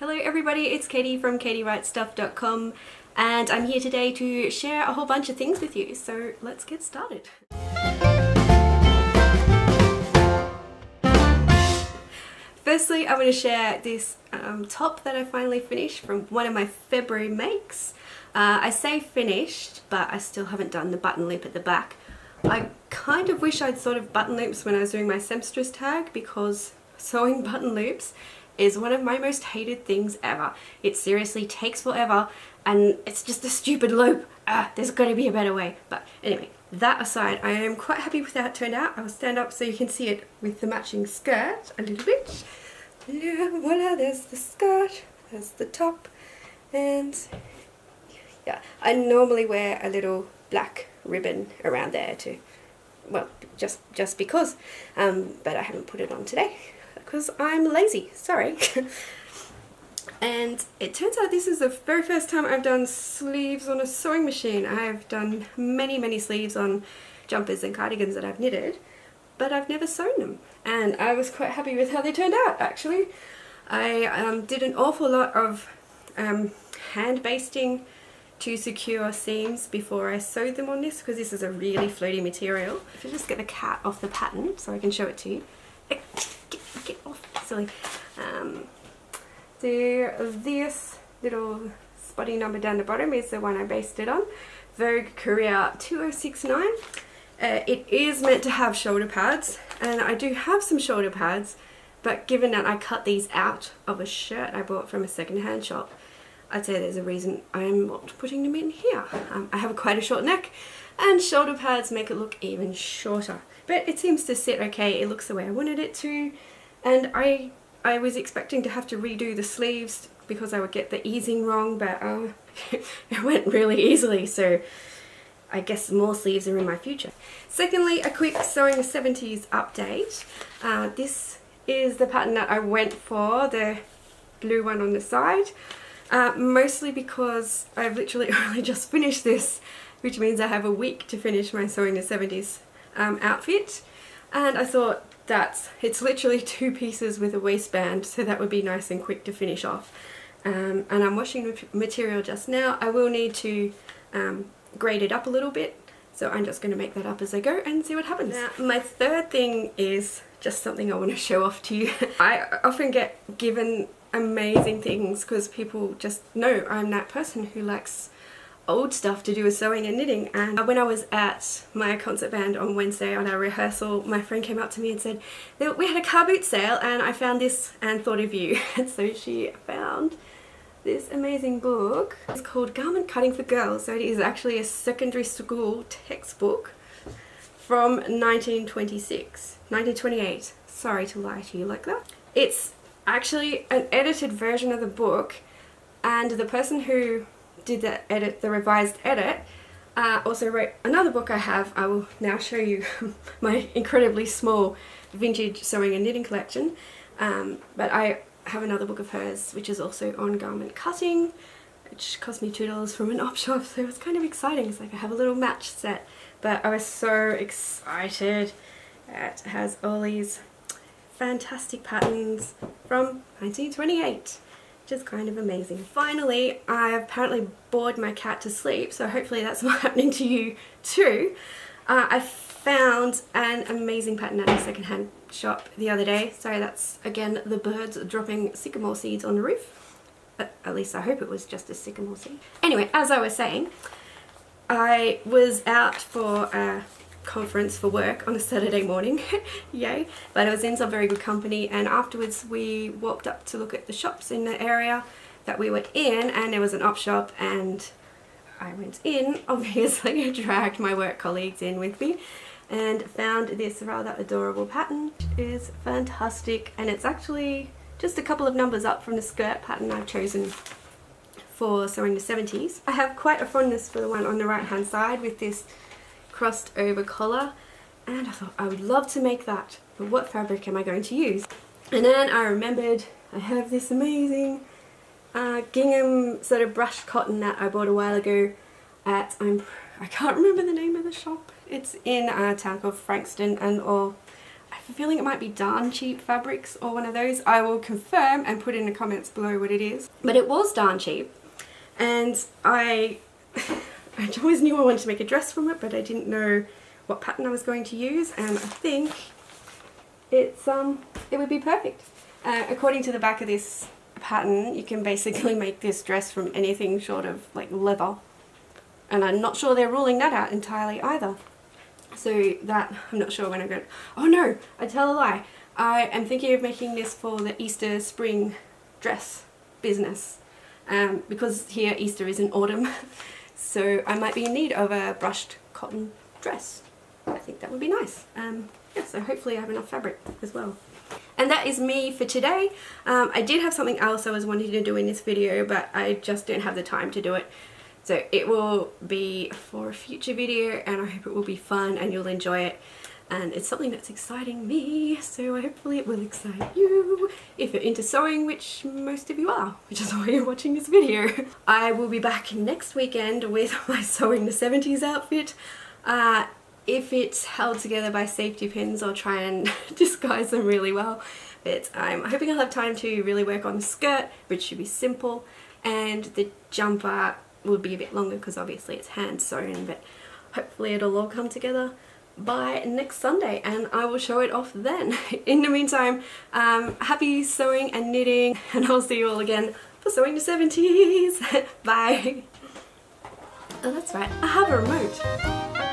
Hello everybody, it's Katie from katiewritesstuff.com and I'm here today to share a whole bunch of things with you, so let's get started. Firstly, I want to share this top that I finally finished from one of my February makes. I say finished, but I still haven't done the button loop at the back. I kind of wish I'd thought of button loops when I was doing my seamstress tag, because sewing button loops is one of my most hated things ever. It seriously takes forever and it's just a stupid loop. There's got to be a better way. But anyway, that aside, I am quite happy with how it turned out. I will stand up so you can see it with the matching skirt a little bit. Voila, there's the skirt, there's the top, and yeah, I normally wear a little black ribbon around there too. Well, just because, but I haven't put it on today because I'm lazy, sorry. And it turns out this is the very first time I've done sleeves on a sewing machine. I've done many sleeves on jumpers and cardigans that I've knitted, but I've never sewn them, and I was quite happy with how they turned out actually. I did an awful lot of hand basting to secure seams before I sewed them on this, because this is a really floaty material. If I just get the cat off the pattern so I can show it to you. Get off, silly. This little spotty number down the bottom is the one I based it on. Vogue Career 2069. It is meant to have shoulder pads, and I do have some shoulder pads, but given that I cut these out of a shirt I bought from a second-hand shop, I'd say there's a reason I'm not putting them in here. I have quite a short neck, and shoulder pads make it look even shorter. But it seems to sit okay, it looks the way I wanted it to, and I was expecting to have to redo the sleeves because I would get the easing wrong, but it went really easily, so I guess more sleeves are in my future. Secondly, a quick Sewing the 70s update. This is the pattern that I went for, the blue one on the side. Mostly because I've literally only just finished this, which means I have a week to finish my Sewing the 70s outfit, and I thought that it's literally 2 pieces with a waistband, so that would be nice and quick to finish off. And I'm washing the material just now. I will need to grade it up a little bit, so I'm just going to make that up as I go and see what happens. Now, my third thing is just something I want to show off to you. I often get given amazing things because people just know I'm that person who likes old stuff to do with sewing and knitting. And when I was at my concert band on Wednesday on our rehearsal, my friend came up to me and said that we had a car boot sale and I found this and thought of you. And so she found this amazing book. It's called Garment Cutting for Girls, so it is actually a secondary school textbook from 1928. Sorry to lie to you like that. It's actually an edited version of the book, and the person who did the revised edit also wrote another book I have. I will now show you my incredibly small vintage sewing and knitting collection, but I have another book of hers which is also on garment cutting, which cost me $2 from an op shop, so it was kind of exciting. It's like I have a little match set, but I was so excited. It has all these fantastic patterns from 1928, which is kind of amazing. Finally, I've apparently bored my cat to sleep, so hopefully that's not happening to you too. I found an amazing pattern at a secondhand shop the other day. So that's again the birds dropping sycamore seeds on the roof. At least I hope it was just a sycamore seed. Anyway, as I was saying, I was out for a conference for work on a Saturday morning, yay, but I was in some very good company, and afterwards we walked up to look at the shops in the area that we were in, and there was an op shop, and I went in, obviously dragged my work colleagues in with me, and found this rather adorable pattern. It is fantastic, and it's actually just a couple of numbers up from the skirt pattern I've chosen for Sewing the 70s. I have quite a fondness for the one on the right hand side with this crossed over collar, and I thought I would love to make that, but what fabric am I going to use? And then I remembered I have this amazing gingham sort of brushed cotton that I bought a while ago at, I can't remember the name of the shop, it's in a town called Frankston, and or I have a feeling it might be Darn Cheap Fabrics or one of those. I will confirm and put in the comments below what it is. But it was darn cheap, and I always knew I wanted to make a dress from it, but I didn't know what pattern I was going to use, and I think it would be perfect. According to the back of this pattern, you can basically make this dress from anything short of like leather, and I'm not sure they're ruling that out entirely either. So that, I'm not sure when I'm going to... Oh no, I tell a lie. I am thinking of making this for the Easter spring dress business, because here Easter is in autumn, so I might be in need of a brushed cotton dress. I think that would be nice. Yeah, so hopefully I have enough fabric as well. And that is me for today. I did have something else I was wanting to do in this video, but I just don't have the time to do it. So it will be for a future video, and I hope it will be fun and you'll enjoy it. And it's something that's exciting me, so hopefully it will excite you if you're into sewing, which most of you are, which is why you're watching this video. I will be back next weekend with my Sewing the 70s outfit. If it's held together by safety pins, I'll try and disguise them really well. But I'm hoping I'll have time to really work on the skirt, which should be simple, and the jumper will be a bit longer because obviously it's hand sewn, but hopefully it'll all come together by next Sunday and I will show it off then. In the meantime, happy sewing and knitting, and I'll see you all again for Sewing the 70s. Bye. Oh, that's right, I have a remote.